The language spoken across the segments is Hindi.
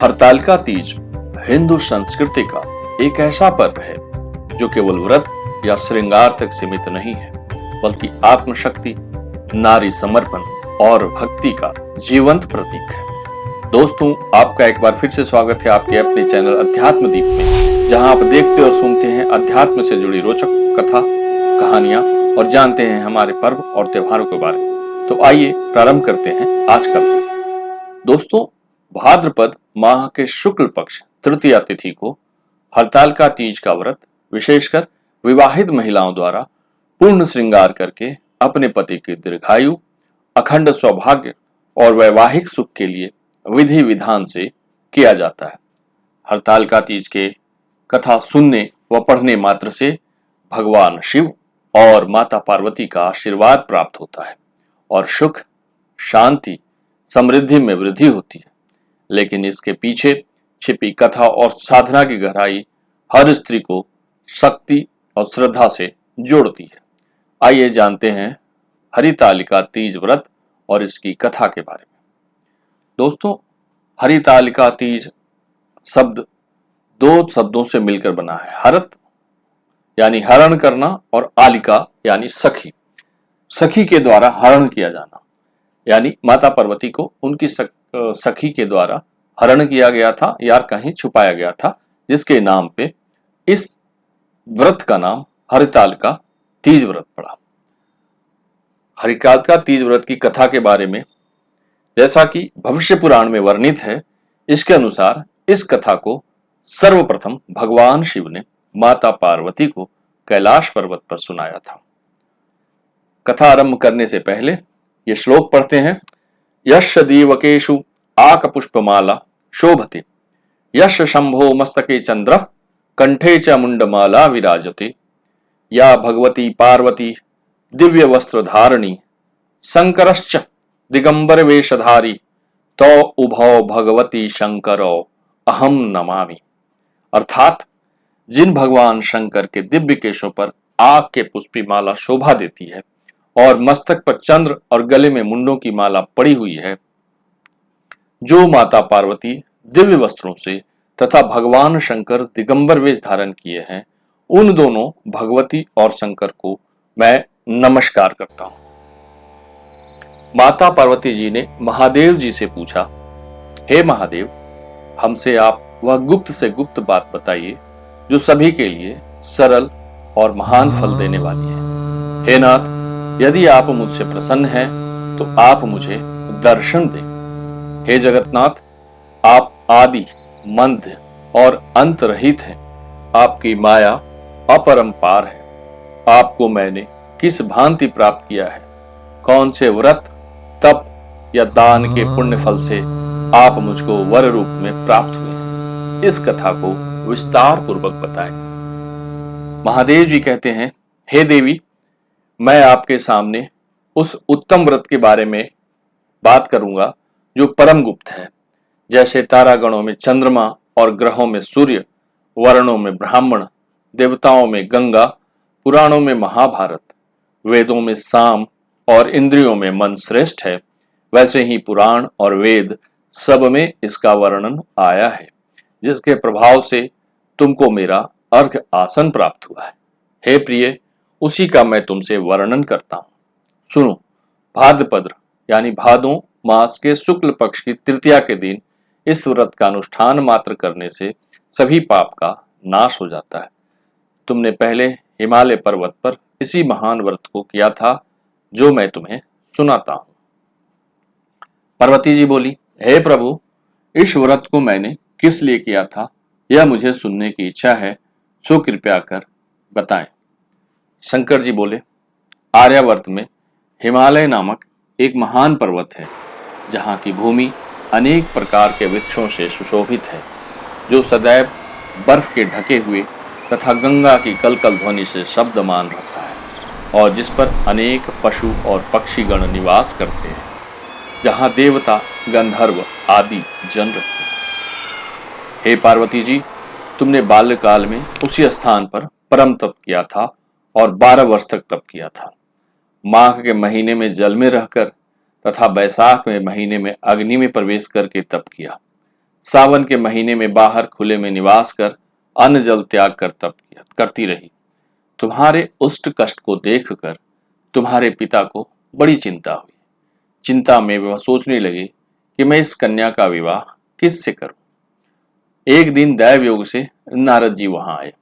हरतालिका तीज हिंदू संस्कृति का एक ऐसा पर्व है जो केवल व्रत या श्रृंगार तक सीमित नहीं है, बल्कि आत्मशक्ति, नारी समर्पण और भक्ति का जीवंत प्रतीक है। दोस्तों, आपका एक बार फिर से स्वागत है आपके अपने चैनल अध्यात्म दीप में, जहां आप देखते और सुनते हैं अध्यात्म से जुड़ी रोचक कथा, कहानियां और जानते हैं हमारे पर्व और त्योहारों के बारे में। तो आइए प्रारंभ करते हैं आज का। दोस्तों, भाद्रपद माह के शुक्ल पक्ष तृतीया तिथि को हरतालिका तीज का व्रत विशेषकर विवाहित महिलाओं द्वारा पूर्ण श्रृंगार करके अपने पति के दीर्घायु, अखंड सौभाग्य और वैवाहिक सुख के लिए विधि विधान से किया जाता है। हरतालिका तीज के कथा सुनने व पढ़ने मात्र से भगवान शिव और माता पार्वती का आशीर्वाद प्राप्त होता है और सुख, शांति, समृद्धि में वृद्धि होती है। लेकिन इसके पीछे छिपी कथा और साधना की गहराई हर स्त्री को शक्ति और श्रद्धा से जोड़ती है। आइए जानते हैं हरितालिका तीज व्रत और इसकी कथा के बारे में। दोस्तों, हरितालिका तीज शब्द दो शब्दों से मिलकर बना है। हरत यानी हरण करना और आलिका यानी सखी। सखी के द्वारा हरण किया जाना, यानी माता पार्वती को उनकी सखी के द्वारा हरण किया गया था या कहीं छुपाया गया था, जिसके नाम पे इस व्रत का नाम हरितालिका तीज व्रत पड़ा। हरितालिका तीज व्रत की कथा के बारे में जैसा कि भविष्य पुराण में वर्णित है, इसके अनुसार इस कथा को सर्वप्रथम भगवान शिव ने माता पार्वती को कैलाश पर्वत पर सुनाया था। कथा आरंभ करने से पहले ये श्लोक पढ़ते हैं। यश दीवकेशु आक पुष्पमाला शोभते, यश शंभो मस्तके चंद्र कंठे च मुंडमाला विराजते, या भगवती पार्वती दिव्य वस्त्र धारिणी शंकरश्च दिगंबर वेशधारी, तो उभौ भगवती शंकरो अहम नमामि। अर्थात जिन भगवान शंकर के दिव्य केशों पर आग के पुष्पी माला शोभा देती है और मस्तक पर चंद्र और गले में मुंडों की माला पड़ी हुई है, जो माता पार्वती दिव्य वस्त्रों से तथा भगवान शंकर दिगंबर वेश धारण किए हैं, उन दोनों भगवती और शंकर को मैं नमस्कार करता हूं। माता पार्वती जी ने महादेव जी से पूछा, हे महादेव, हमसे आप वह गुप्त से गुप्त बात बताइए जो सभी के लिए सरल और महान फल देने वाली है। हे नाथ, यदि आप मुझसे प्रसन्न हैं तो आप मुझे दर्शन दें। हे जगन्नाथ, आप आदि, मध्य और अंत रहित हैं। आपकी माया अपरंपार है। आपको मैंने किस भांति प्राप्त किया है? कौन से व्रत, तप या दान के पुण्य फल से आप मुझको वर रूप में प्राप्त हुए हैं? इस कथा को विस्तार पूर्वक बताएं। महादेव जी कहते हैं, हे देवी, मैं आपके सामने उस उत्तम व्रत के बारे में बात करूंगा जो परम गुप्त है। जैसे तारागणों में चंद्रमा और ग्रहों में सूर्य, वर्णों में ब्राह्मण, देवताओं में गंगा, पुराणों में महाभारत, वेदों में साम और इंद्रियों में मन श्रेष्ठ है, वैसे ही पुराण और वेद सब में इसका वर्णन आया है, जिसके प्रभाव से तुमको मेरा अर्घ आसन प्राप्त हुआ है। हे प्रिय, उसी का मैं तुमसे वर्णन करता हूं। सुनो, भाद्रपद यानी भादों मास के शुक्ल पक्ष की तृतीया के दिन इस व्रत का अनुष्ठान मात्र करने से सभी पाप का नाश हो जाता है। तुमने पहले हिमालय पर्वत पर इसी महान व्रत को किया था जो मैं तुम्हें सुनाता हूं। पार्वती जी बोली, हे प्रभु, इस व्रत को मैंने किस लिए किया था, यह मुझे सुनने की इच्छा है, सो कृपया कर बताएं। शंकर जी बोले, आर्यावर्त में हिमालय नामक एक महान पर्वत है, जहाँ की भूमि अनेक प्रकार के वृक्षों से सुशोभित है, जो सदैव बर्फ के ढके हुए तथा गंगा की कलकल ध्वनि से शब्दमान रहता है, और जिस पर अनेक पशु और पक्षीगण निवास करते हैं, जहाँ देवता, गंधर्व आदि जन रहते हैं। हे पार्वती जी, तुमने बाल्यकाल में उसी स्थान पर परम तप किया था और 12 वर्ष तक तप किया था। माघ के महीने में जल में रहकर तथा बैसाख में महीने में अग्नि में प्रवेश करके तप किया। सावन के महीने में बाहर खुले में निवास कर अन्न जल त्याग कर तप करती रही। तुम्हारे उष्ट कष्ट को देखकर तुम्हारे पिता को बड़ी चिंता हुई। चिंता में वह सोचने लगे कि मैं इस कन्या का विवाह किससे करूं। एक दिन दैव योग से नारद जी वहां आए।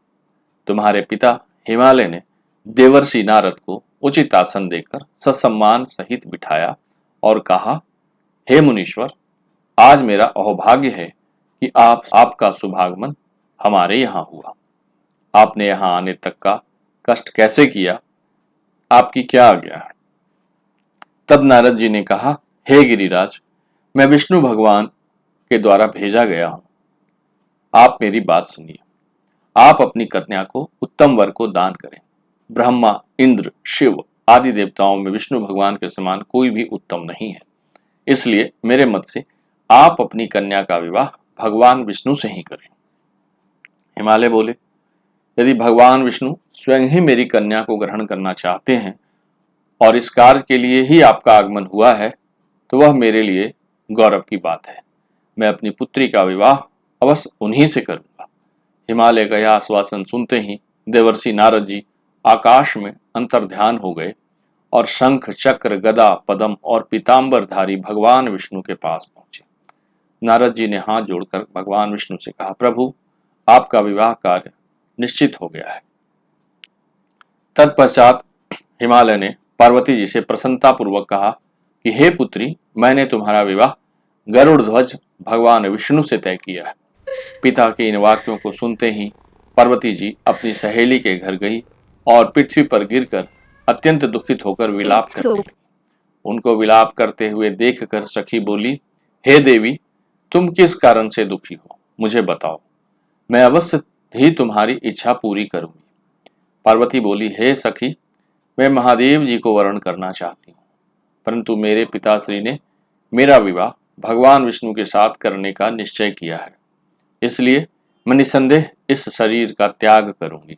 तुम्हारे पिता हिमालय ने देवर्षि नारद को उचित आसन देकर ससम्मान सहित बिठाया और कहा, हे मुनीश्वर, आज मेरा अहोभाग्य है कि आपका शुभागमन हमारे यहाँ हुआ। आपने यहाँ आने तक का कष्ट कैसे किया, आपकी क्या आज्ञा है। तब नारद जी ने कहा, हे गिरिराज, मैं विष्णु भगवान के द्वारा भेजा गया हूं। आप मेरी बात सुनिए। आप अपनी कन्या को उत्तम वर को दान करें। ब्रह्मा, इंद्र, शिव आदि देवताओं में विष्णु भगवान के समान कोई भी उत्तम नहीं है। इसलिए मेरे मत से आप अपनी कन्या का विवाह भगवान विष्णु से ही करें। हिमालय बोले, यदि भगवान विष्णु स्वयं ही मेरी कन्या को ग्रहण करना चाहते हैं और इस कार्य के लिए ही आपका आगमन हुआ है, तो वह मेरे लिए गौरव की बात है। मैं अपनी पुत्री का विवाह अवश्य उन्हीं से करूंगा। हिमालय का यह आश्वासन सुनते ही देवर्षि नारद जी आकाश में अंतर्ध्यान हो गए और शंख, चक्र, गदा, पद्म और पीतांबरधारी भगवान विष्णु के पास पहुंचे। नारद जी ने हाथ जोड़कर भगवान विष्णु से कहा, प्रभु, आपका विवाह कार्य निश्चित हो गया है। तत्पश्चात हिमालय ने पार्वती जी से प्रसन्नता पूर्वक कहा कि हे पुत्री, मैंने तुम्हारा विवाह गरुड़ ध्वज भगवान विष्णु से तय किया है। पिता के इन वाक्यों को सुनते ही पार्वती जी अपनी सहेली के घर गई और पृथ्वी पर गिरकर अत्यंत दुखित होकर विलाप करने लगी। उनको विलाप करते हुए देखकर सखी बोली, हे देवी, तुम किस कारण से दुखी हो, मुझे बताओ, मैं अवश्य ही तुम्हारी इच्छा पूरी करूंगी। पार्वती बोली, हे सखी, मैं महादेव जी को वरण करना चाहती हूँ, परंतु मेरे पिताश्री ने मेरा विवाह भगवान विष्णु के साथ करने का निश्चय किया है, इसलिए मैं निसंदेह इस शरीर का त्याग करूंगी।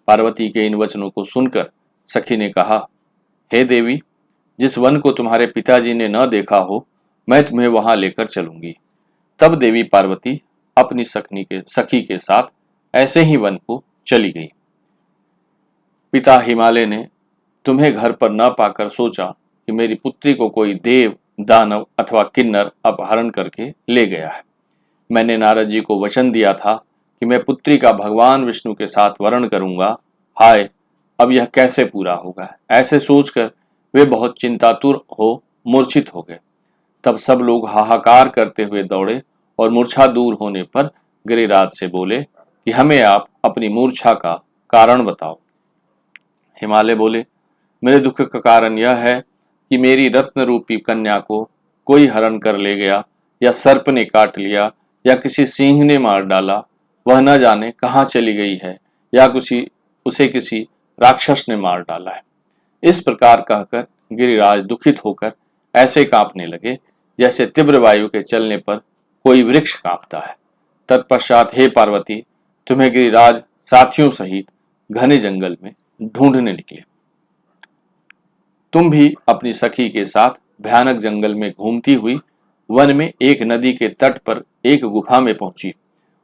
पार्वती के इन वचनों को सुनकर सखी ने कहा, हे देवी, जिस वन को तुम्हारे पिताजी ने न देखा हो, मैं तुम्हें वहां लेकर चलूंगी। तब देवी पार्वती अपनी सखी के साथ ऐसे ही वन को चली गई। पिता हिमालय ने तुम्हें घर पर न पाकर सोचा कि मेरी पुत्री को कोई देव, दानव अथवा किन्नर अपहरण करके ले गया है। मैंने नारद जी को वचन दिया था कि मैं पुत्री का भगवान विष्णु के साथ वरण करूंगा। हाय, अब यह कैसे पूरा होगा। ऐसे सोचकर वे बहुत चिंतातुर हो मूर्छित हो गए। तब सब लोग हाहाकार करते हुए दौड़े और मूर्छा दूर होने पर गिरिराज से बोले कि हमें आप अपनी मूर्छा का कारण बताओ। हिमालय बोले, मेरे दुख का कारण यह है कि मेरी रत्न रूपी कन्या को कोई हरण कर ले गया, या सर्प ने काट लिया, या किसी सिंह ने मार डाला। वह न जाने कहाँ चली गई है, या उसे किसी राक्षस ने मार डाला है। इस प्रकार कहकर गिरिराज दुखित होकर ऐसे कांपने लगे जैसे तीव्र वायु के चलने पर कोई वृक्ष कांपता है। तत्पश्चात हे पार्वती, तुम्हें गिरिराज साथियों सहित घने जंगल में ढूंढने निकले। तुम भी अपनी सखी के साथ भयानक जंगल में घूमती हुई वन में एक नदी के तट पर एक गुफा में पहुंची।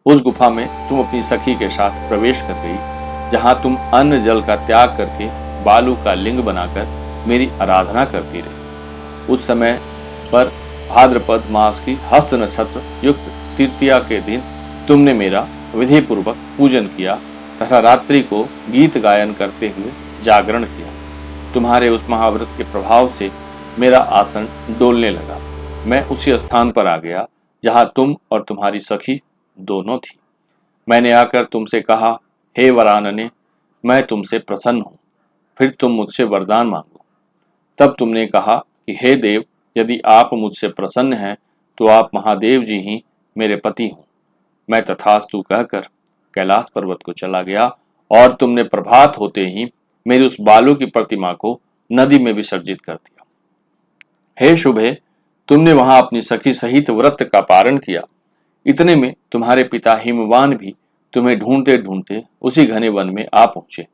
उस गुफा में तुम अपनी सखी के साथ प्रवेश कर गई, जहां तुम अन्न जल का त्याग करके बालू का लिंग बनाकर मेरी आराधना करती रही। उस समय पर भाद्रपद मास की हस्त नक्षत्र युक्त तृतीया के दिन तुमने मेरा विधि पूर्वक पूजन किया तथा रात्रि को गीत गायन करते हुए जागरण किया। तुम्हारे उस महाव्रत के प्रभाव से मेरा आसन डोलने लगा। मैं उसी स्थान पर आ गया जहां तुम और तुम्हारी सखी दोनों थी। मैंने आकर तुमसे कहा, हे वरानने, मैं तुमसे प्रसन्न हूं, फिर तुम मुझसे वरदान मांगो। तब तुमने कहा कि हे देव, यदि आप मुझसे प्रसन्न हैं तो आप महादेव जी ही मेरे पति हों। मैं तथास्तु कहकर कैलाश पर्वत को चला गया और तुमने प्रभात होते ही मेरी उस बालू की प्रतिमा को नदी में विसर्जित कर दिया। हे शुभे, तुमने वहां अपनी सखी सहित व्रत का पारण किया। इतने में तुम्हारे पिता हिमवान भी तुम्हें ढूंढते ढूंढते उसी घने वन में आ पहुंचे।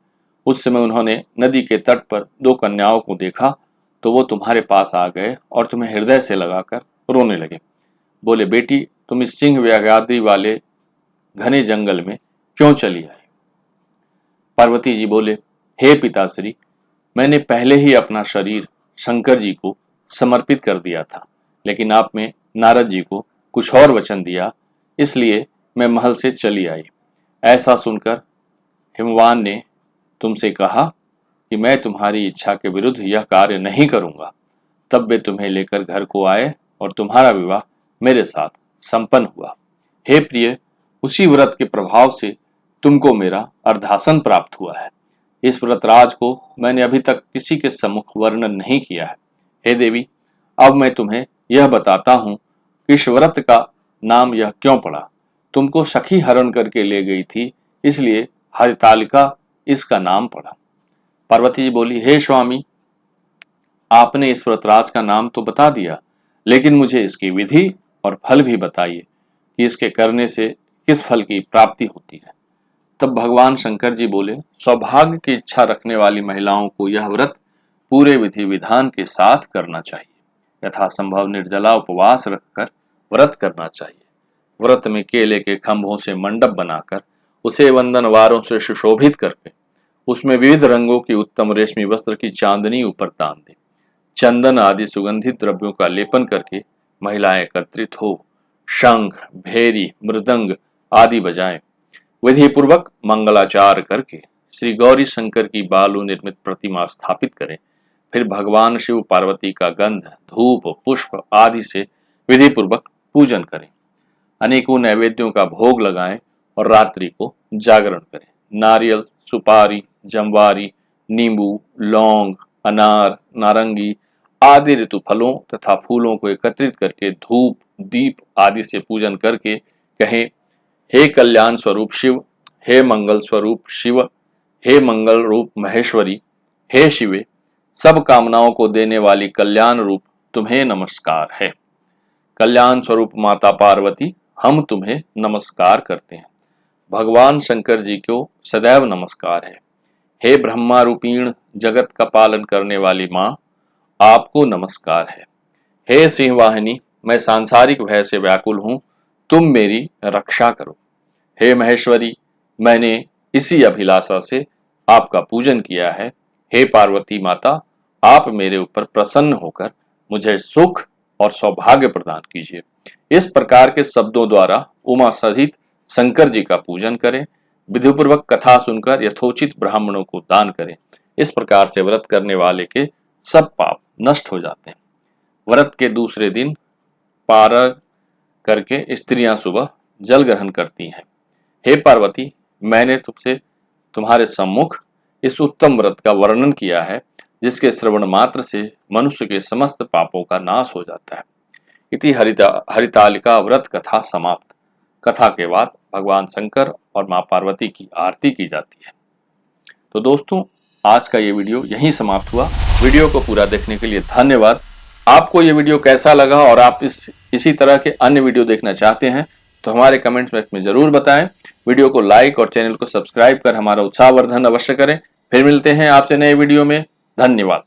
उस समय उन्होंने नदी के तट पर दो कन्याओं को देखा तो वो तुम्हारे पास आ गए और तुम्हें हृदय से लगाकर रोने लगे। बोले, बेटी, तुम इस सिंह व्याघ्रादि वाले घने जंगल में क्यों चली आई? पार्वती जी बोले, हे पिताश्री, मैंने पहले ही अपना शरीर शंकर जी को समर्पित कर दिया था, लेकिन आपने नारद जी को कुछ और वचन दिया, इसलिए मैं महल से चली आई। ऐसा सुनकर हिमवान ने तुमसे कहा कि मैं तुम्हारी इच्छा के विरुद्ध यह कार्य नहीं करूंगा। तब वे तुम्हें लेकर घर को आए और तुम्हारा विवाह मेरे साथ संपन्न हुआ। हे प्रिय, उसी व्रत के प्रभाव से तुमको मेरा अर्धासन प्राप्त हुआ है। इस व्रत राज को मैंने अभी तक किसी के सम्मुख वर्णन नहीं किया है। हे देवी, अब मैं तुम्हें यह बताता हूं कि इस व्रत का नाम यह क्यों पड़ा। तुमको सखी हरण करके ले गई थी, इसलिए हरितालिका इसका नाम पड़ा। पार्वती जी बोली, हे स्वामी, आपने इस व्रतराज का नाम तो बता दिया, लेकिन मुझे इसकी विधि और फल भी बताइए कि इसके करने से किस फल की प्राप्ति होती है। तब भगवान शंकर जी बोले, सौभाग्य की इच्छा रखने वाली महिलाओं को यह व्रत पूरे विधि विधान के साथ करना चाहिए। यथासंभव निर्जला उपवास रखकर व्रत करना चाहिए। व्रत में केले के खंभों से मंडप बनाकर उसे वंदनवारों से सुशोभित करके उसमें विविध रंगों की उत्तम रेशमी वस्त्र की चांदनी ऊपर तान दे। चंदन आदि सुगंधित द्रव्यों का लेपन करके महिलाएं एकत्रित हो शंख, भेरी, मृदंग आदि बजाएं। विधि पूर्वक मंगलाचार करके श्री गौरी शंकर की बालू निर्मित प्रतिमा स्थापित करें। फिर भगवान शिव पार्वती का गंध, धूप, पुष्प आदि से विधि पूर्वक पूजन करें। अनेकों नैवेद्यों का भोग लगाएं और रात्रि को जागरण करें। नारियल, सुपारी, जमवारी, नींबू, लौंग, अनार, नारंगी आदि ऋतु फलों तथा फूलों को एकत्रित करके धूप, दीप आदि से पूजन करके कहें, हे कल्याण स्वरूप शिव, हे मंगल स्वरूप शिव, हे मंगल रूप महेश्वरी, हे शिवे, सब कामनाओं को देने वाली कल्याण रूप तुम्हें नमस्कार है। कल्याण स्वरूप माता पार्वती, हम तुम्हें नमस्कार करते हैं। भगवान शंकर जी को सदैव नमस्कार है। हे ब्रह्मा रूपीण जगत का पालन करने वाली मां, आपको नमस्कार है। हे सिंहवाहिनी, मैं सांसारिक भय से व्याकुल हूं, तुम मेरी रक्षा करो। हे महेश्वरी, मैंने इसी अभिलाषा से आपका पूजन किया है। हे पार्वती माता, आप मेरे ऊपर प्रसन्न होकर मुझे सुख और सौभाग्य प्रदान कीजिए। इस प्रकार के शब्दों द्वारा उमा सहित शंकर जी का पूजन करें। विधिपूर्वक कथा सुनकर यथोचित ब्राह्मणों को दान करें। इस प्रकार से व्रत करने वाले के सब पाप नष्ट हो जाते हैं। व्रत के दूसरे दिन पारण करके स्त्रियां सुबह जल ग्रहण करती हैं। हे पार्वती, मैंने तुमसे तुम्हारे सम्मुख इस उत्तम व्रत का वर्णन किया है, जिसके श्रवण मात्र से मनुष्य के समस्त पापों का नाश हो जाता है। इति हरितालिका व्रत कथा समाप्त। कथा के बाद भगवान शंकर और मां पार्वती की आरती की जाती है। तो दोस्तों, आज का ये वीडियो यहीं समाप्त हुआ। वीडियो को पूरा देखने के लिए धन्यवाद। आपको ये वीडियो कैसा लगा और आप इसी तरह के अन्य वीडियो देखना चाहते हैं तो हमारे कमेंट्स बॉक्स में जरूर बताएं। वीडियो को लाइक और चैनल को सब्सक्राइब कर हमारा उत्साहवर्धन अवश्य करें। फिर मिलते हैं आपसे नए वीडियो में। धन्यवाद।